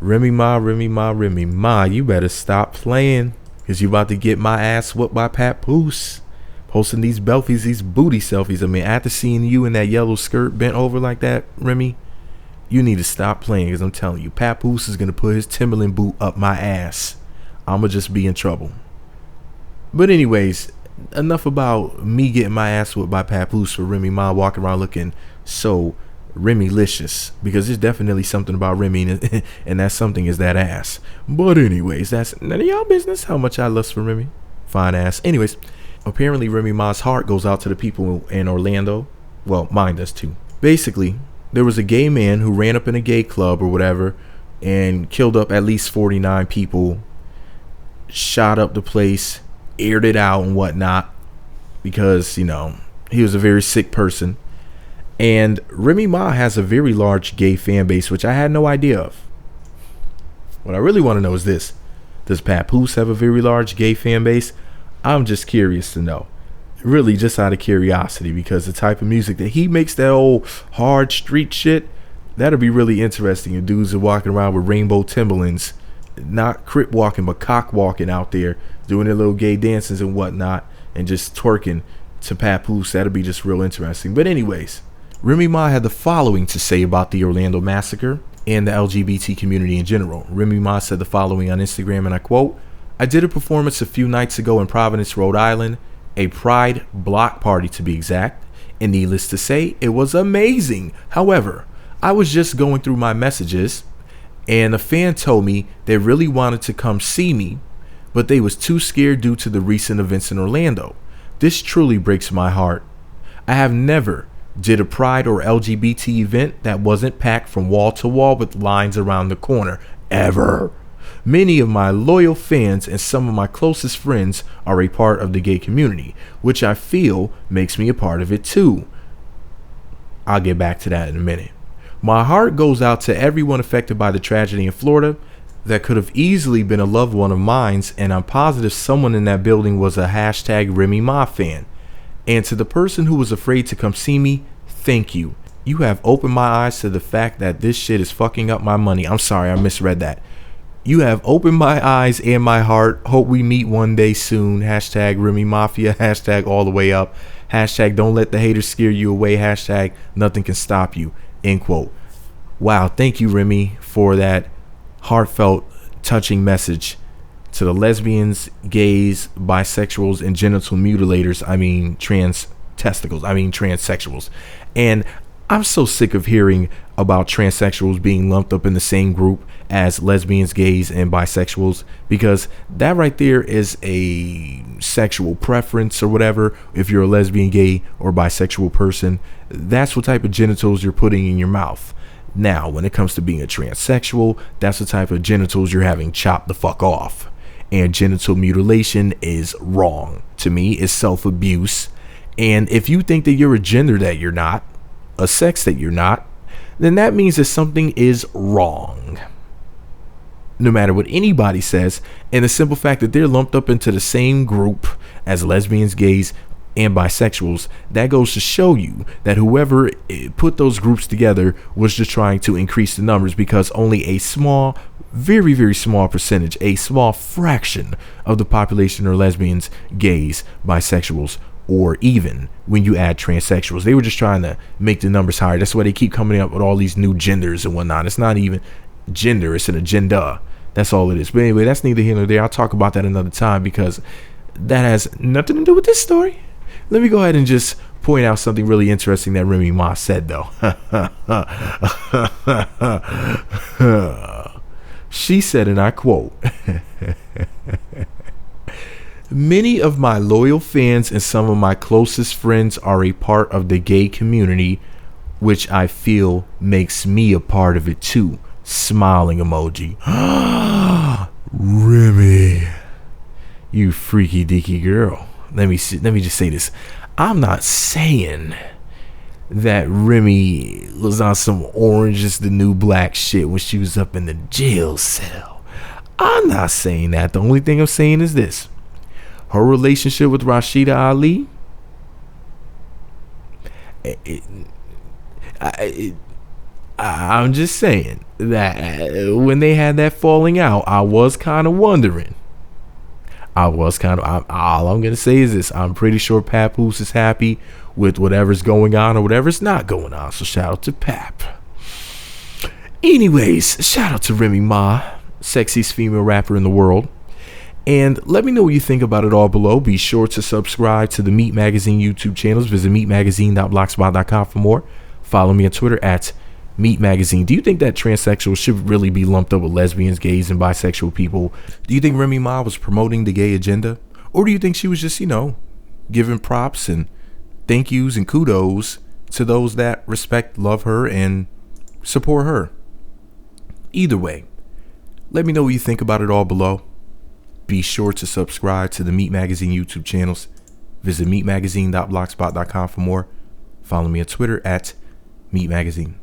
Remy Ma, Remy Ma, Remy Ma, you better stop playing, because you about to get my ass whooped by Papoose. Posting these belfies, these booty selfies. I mean, after seeing you in that yellow skirt bent over like that, Remy, you need to stop playing, because I'm telling you, Papoose is going to put his Timberland boot up my ass. I'm going to just be in trouble. But anyways, enough about me getting my ass whooped by Papoose for Remy Ma walking around looking so Remy-licious, because there's definitely something about Remy, and that something is that ass. But anyways, that's none of y'all business how much I lust for Remy. Fine ass. Anyways, apparently Remy Ma's heart goes out to the people in Orlando. Well, mine does too. Basically, there was a gay man who ran up in a gay club or whatever and killed up at least 49 people, shot up the place, aired it out and whatnot, because, you know, he was a very sick person. And Remy Ma has a very large gay fan base, which I had no idea of. What I really want to know is this: does Papoose have a very large gay fan base? I'm just curious to know. Really, just out of curiosity, because the type of music that he makes, that old hard street shit, that'll be really interesting. And dudes are walking around with rainbow Timberlands, not crip walking, but cock walking out there, doing their little gay dances and whatnot, and just twerking to Papoose. That'll be just real interesting. But anyways, Remy Ma had the following to say about the Orlando massacre and the LGBT community in general. Remy Ma said the following on Instagram, and I quote, "I did a performance a few nights ago in Providence, Rhode Island, a pride block party to be exact, and needless to say, it was amazing. However, I was just going through my messages, and a fan told me they really wanted to come see me, but they was too scared due to the recent events in Orlando. This truly breaks my heart. I have never did a pride or LGBT event that wasn't packed from wall to wall with lines around the corner, ever. Many of my loyal fans and some of my closest friends are a part of the gay community, which I feel makes me a part of it too. I'll get back to that in a minute. My heart goes out to everyone affected by the tragedy in Florida. That could have easily been a loved one of mine's, and I'm positive someone in that building was a hashtag Remy Ma fan. And to the person who was afraid to come see me, thank you. You have opened my eyes to the fact that this shit is fucking up my money." I'm sorry, I misread that. "You have opened my eyes and my heart. Hope we meet one day soon. Hashtag Remy Mafia. Hashtag all the way up. Hashtag don't let the haters scare you away. Hashtag nothing can stop you." End quote. Wow, thank you, Remy, for that heartfelt, touching message to the lesbians, gays, bisexuals, and genital mutilators. I mean, transsexuals. And I'm so sick of hearing about transsexuals being lumped up in the same group as lesbians, gays, and bisexuals, because that right there is a sexual preference or whatever. If you're a lesbian, gay, or bisexual person, that's what type of genitals you're putting in your mouth. Now, when it comes to being a transsexual, that's the type of genitals you're having chopped the fuck off. And genital mutilation is wrong. To me, it's self-abuse. And if you think that you're a gender that you're not, a sex that you're not, then that means that something is wrong. No matter what anybody says, and the simple fact that they're lumped up into the same group as lesbians, gays, and bisexuals, that goes to show you that whoever put those groups together was just trying to increase the numbers, because only a small, very, very small percentage, a small fraction of the population are lesbians, gays, bisexuals, or even when you add transsexuals. They were just trying to make the numbers higher. That's why they keep coming up with all these new genders and whatnot. It's not even gender, it's an agenda. That's all it is. But anyway, that's neither here nor there. I'll talk about that another time, because that has nothing to do with this story. Let me go ahead and just point out something really interesting that Remy Ma said, though. She said, and I quote, "Many of my loyal fans and some of my closest friends are a part of the gay community, which I feel makes me a part of it too." Smiling emoji. Remy, you freaky deaky girl. Let me just say this. I'm not saying that Remy was on some Orange is the New Black shit when she was up in the jail cell. I'm not saying that. The only thing I'm saying is this: her relationship with Rashida Ali, I'm just saying that when they had that falling out, I was kind of wondering. All I'm going to say is this. I'm pretty sure Papoose is happy with whatever's going on or whatever's not going on. So shout out to Pap. Anyways, shout out to Remy Ma, sexiest female rapper in the world. And let me know what you think about it all below. Be sure to subscribe to the Meat Magazine YouTube channels. Visit meatmagazine.blogspot.com for more. Follow me on Twitter at Meat Magazine. Do you think that transsexuals should really be lumped up with lesbians, gays, and bisexual people? Do you think Remy Ma was promoting the gay agenda? Or do you think she was just, giving props and thank yous and kudos to those that respect, love her, and support her? Either way, let me know what you think about it all below. Be sure to subscribe to the Meat Magazine YouTube channels. Visit meatmagazine.blogspot.com for more. Follow me on Twitter at Meat Magazine.